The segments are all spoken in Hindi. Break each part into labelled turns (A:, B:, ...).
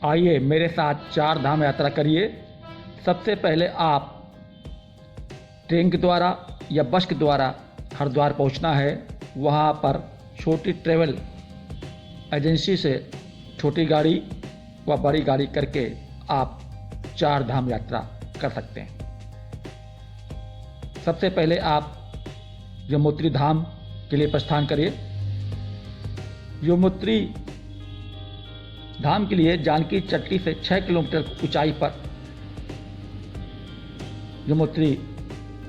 A: आइए मेरे साथ चार धाम यात्रा करिए। सबसे पहले आप ट्रेन के द्वारा या बस के द्वारा हरिद्वार पहुंचना है। वहां पर छोटी ट्रैवल एजेंसी से छोटी गाड़ी व बड़ी गाड़ी करके आप चार धाम यात्रा कर सकते हैं। सबसे पहले आप यमुनोत्री धाम के लिए प्रस्थान करिए। यमुनोत्री धाम के लिए जानकी चट्टी से 6 किलोमीटर ऊंचाई पर यमुनोत्री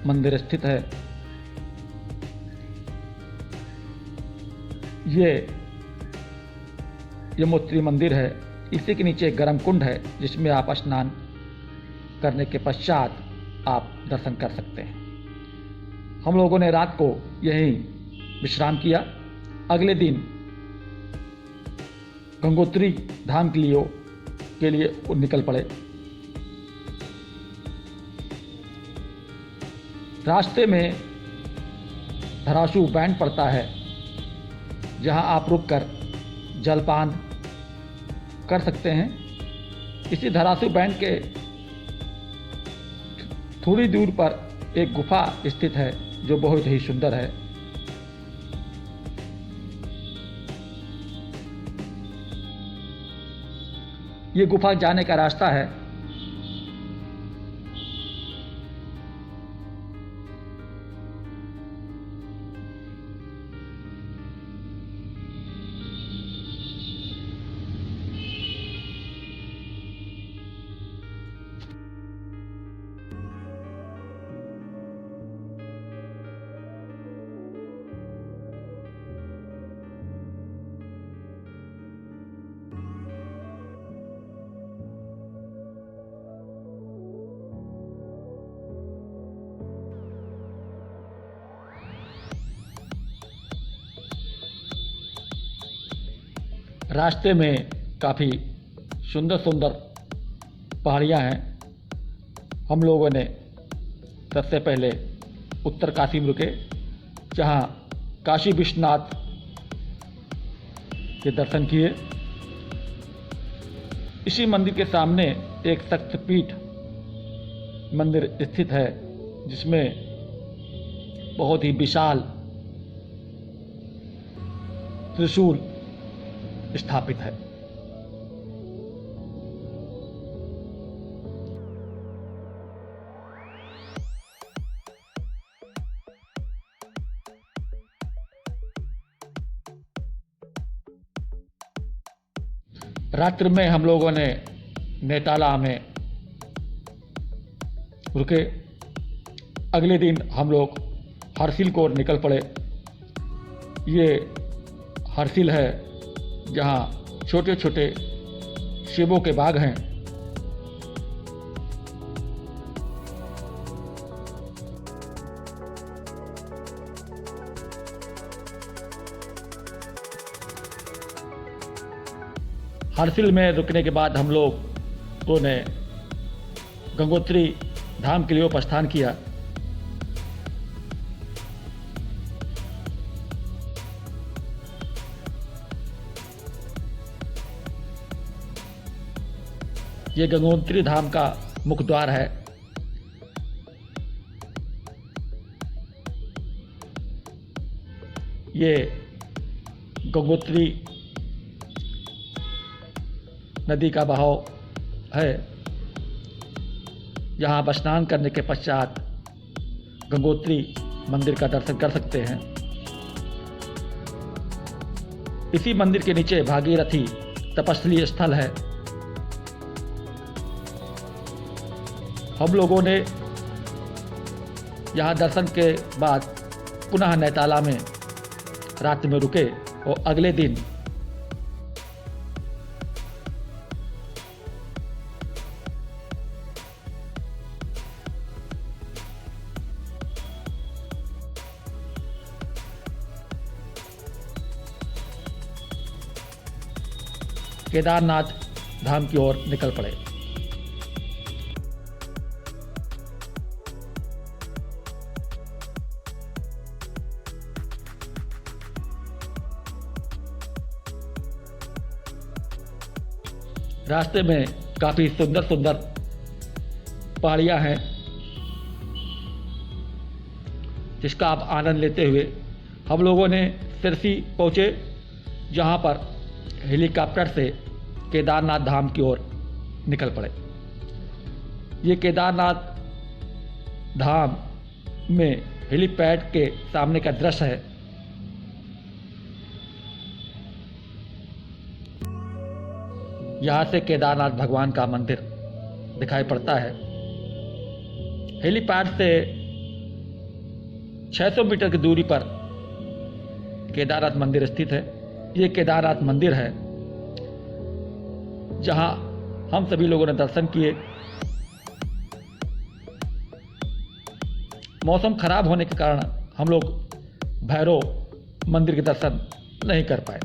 A: मंदिर स्थित है। ये यमुनोत्री मंदिर है। इसी के नीचे गर्म कुंड है जिसमें आप स्नान करने के पश्चात आप दर्शन कर सकते हैं। हम लोगों ने रात को यहीं विश्राम किया। अगले दिन गंगोत्री धाम के लिए निकल पड़े। रास्ते में धरासू बैंड पड़ता है जहां आप रुककर जलपान कर सकते हैं। इसी धरासू बैंड के थोड़ी दूर पर एक गुफा स्थित है जो बहुत ही सुंदर है। ये गुफा जाने का रास्ता है। रास्ते में काफ़ी सुंदर सुंदर पहाड़ियाँ हैं। हम लोगों ने सबसे पहले उत्तर काशी में रुके जहाँ काशी विश्वनाथ के दर्शन किए। इसी मंदिर के सामने एक शक्तिपीठ मंदिर स्थित है जिसमें बहुत ही विशाल त्रिशूल स्थापित है। रात्रि में हम लोगों ने नेताला में रुके। अगले दिन हम लोग हरसिल को निकल पड़े। ये हरसिल है जहाँ छोटे छोटे सेबों के बाग हैं। हरसिल में रुकने के बाद हम लोगों ने गंगोत्री धाम के लिए प्रस्थान किया। ये गंगोत्री धाम का मुख्य द्वार है। ये गंगोत्री नदी का बहाव है। यहाँ आप स्नान करने के पश्चात गंगोत्री मंदिर का दर्शन कर सकते हैं। इसी मंदिर के नीचे भागीरथी तपस्वी स्थल है। हम लोगों ने यहाँ दर्शन के बाद पुनः नेताला में रात में रुके और अगले दिन केदारनाथ धाम की ओर निकल पड़े। रास्ते में काफ़ी सुंदर सुंदर पहाड़ियाँ हैं जिसका आप आनंद लेते हुए हम लोगों ने सिरसी पहुँचे, जहाँ पर हेलीकॉप्टर से केदारनाथ धाम की ओर निकल पड़े। ये केदारनाथ धाम में हेलीपैड के सामने का दृश्य है। यहाँ से केदारनाथ भगवान का मंदिर दिखाई पड़ता है। हेलीपैड से 600 मीटर की दूरी पर केदारनाथ मंदिर स्थित है। ये केदारनाथ मंदिर है जहाँ हम सभी लोगों ने दर्शन किए। मौसम खराब होने के कारण हम लोग भैरव मंदिर के दर्शन नहीं कर पाए।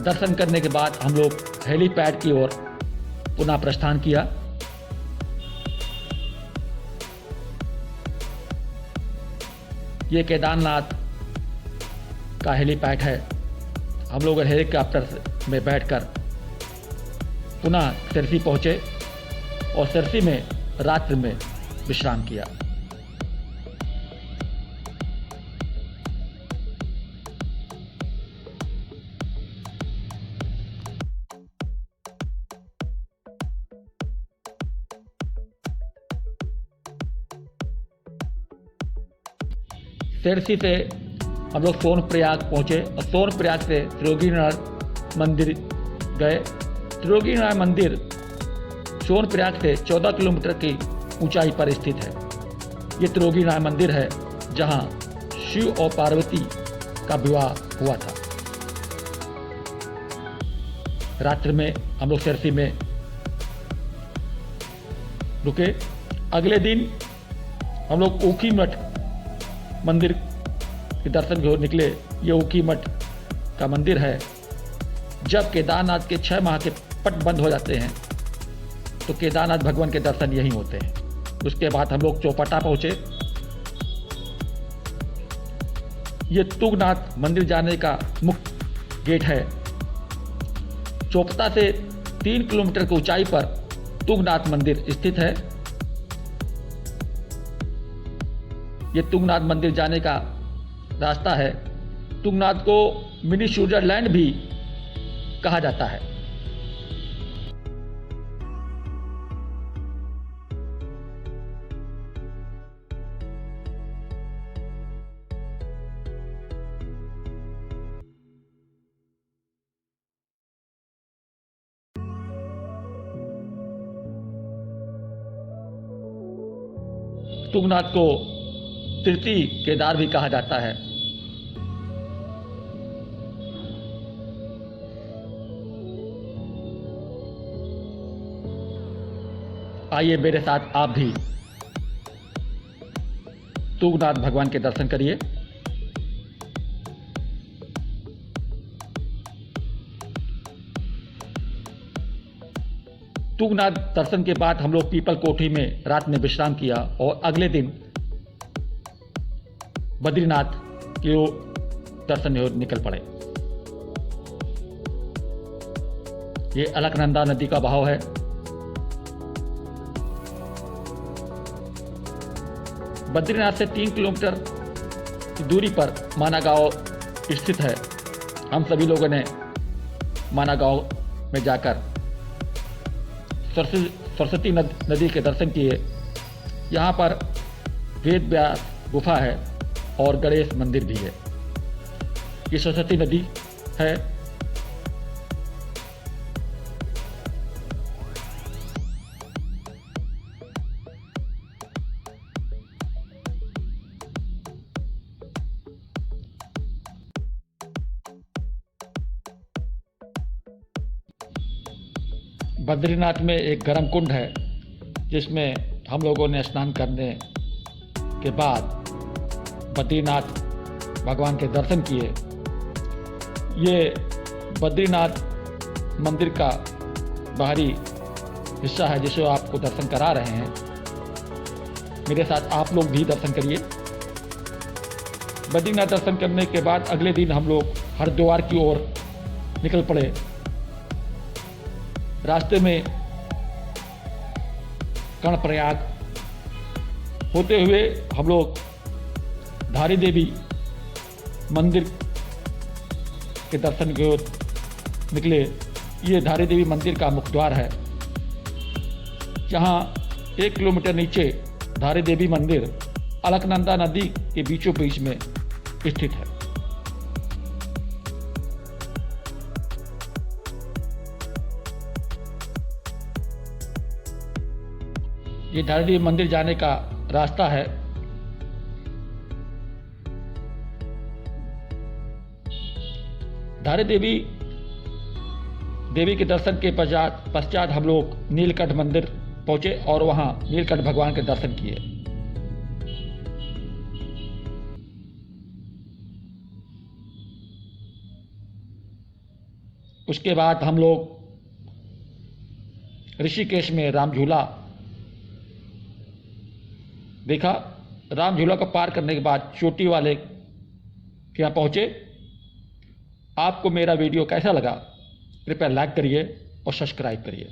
A: दर्शन करने के बाद हम लोग हेलीपैड की ओर पुनः प्रस्थान किया। ये केदारनाथ का हेलीपैड है। हम लोग हेलीकॉप्टर में बैठकर पुनः सिरसी पहुंचे और सिरसी में रात्रि में विश्राम किया। सिरसी से हम लोग सोनप्रयाग पहुँचे और सोनप्रयाग से त्रियोगीनाथ मंदिर गए। त्रियोगीनाथ मंदिर सोनप्रयाग से 14 किलोमीटर की ऊंचाई पर स्थित है। ये त्रियोगीनाथ मंदिर है जहां शिव और पार्वती का विवाह हुआ था। रात्रि में हम लोग सिरसी में रुके। अगले दिन हम लोग ऊखीमठ मंदिर के दर्शन की ओर निकले। ये ऊखीमठ का मंदिर है। जब केदारनाथ के 6 माह के पट बंद हो जाते हैं तो केदारनाथ भगवान के दर्शन यहीं होते हैं। उसके बाद हम लोग चौपाटा पहुँचे। ये तुंगनाथ मंदिर जाने का मुख्य गेट है। चौपाटा से 3 किलोमीटर की ऊंचाई पर तुंगनाथ मंदिर स्थित है। ये तुंगनाथ मंदिर जाने का रास्ता है। तुंगनाथ को मिनी स्विट्जरलैंड भी कहा जाता है। तुंगनाथ को तृतीय केदार भी कहा जाता है। आइए मेरे साथ आप भी तुंगनाथ भगवान के दर्शन करिए। तुंगनाथ दर्शन के बाद हम लोग पीपल कोठी में रात में विश्राम किया और अगले दिन बद्रीनाथ के दर्शन निकल पड़े। ये अलकनंदा नदी का बहाव है। बद्रीनाथ से 3 किलोमीटर की दूरी पर माना गांव स्थित है। हम सभी लोगों ने माना गांव में जाकर सरस्वती नदी के दर्शन किए। यहाँ पर वेद व्यास गुफा है और गणेश मंदिर भी है। ये सरस्वती नदी है। बद्रीनाथ में एक गर्म कुंड है जिसमें हम लोगों ने स्नान करने के बाद बद्रीनाथ भगवान के दर्शन किए। ये बद्रीनाथ मंदिर का बाहरी हिस्सा है जिसे आपको दर्शन करा रहे हैं। मेरे साथ आप लोग भी दर्शन करिए। बद्रीनाथ दर्शन करने के बाद अगले दिन हम लोग हरिद्वार की ओर निकल पड़े। रास्ते में कर्णप्रयाग होते हुए हम लोग धारी देवी मंदिर के दर्शन की ओर निकले। ये धारी देवी मंदिर का मुख्य द्वार है। जहाँ 1 किलोमीटर नीचे धारी देवी मंदिर अलकनंदा नदी के बीचों बीच में स्थित है। ये धारी देवी मंदिर जाने का रास्ता है। धारी देवी के दर्शन के पश्चात हम लोग नीलकंठ मंदिर पहुंचे और वहां नीलकंठ भगवान के दर्शन किए। उसके बाद हम लोग ऋषिकेश में राम झूला देखा। राम झूला को पार करने के बाद चोटी वाले के यहाँ पहुंचे। आपको मेरा वीडियो कैसा लगा? कृपया लाइक करिए और सब्सक्राइब करिए।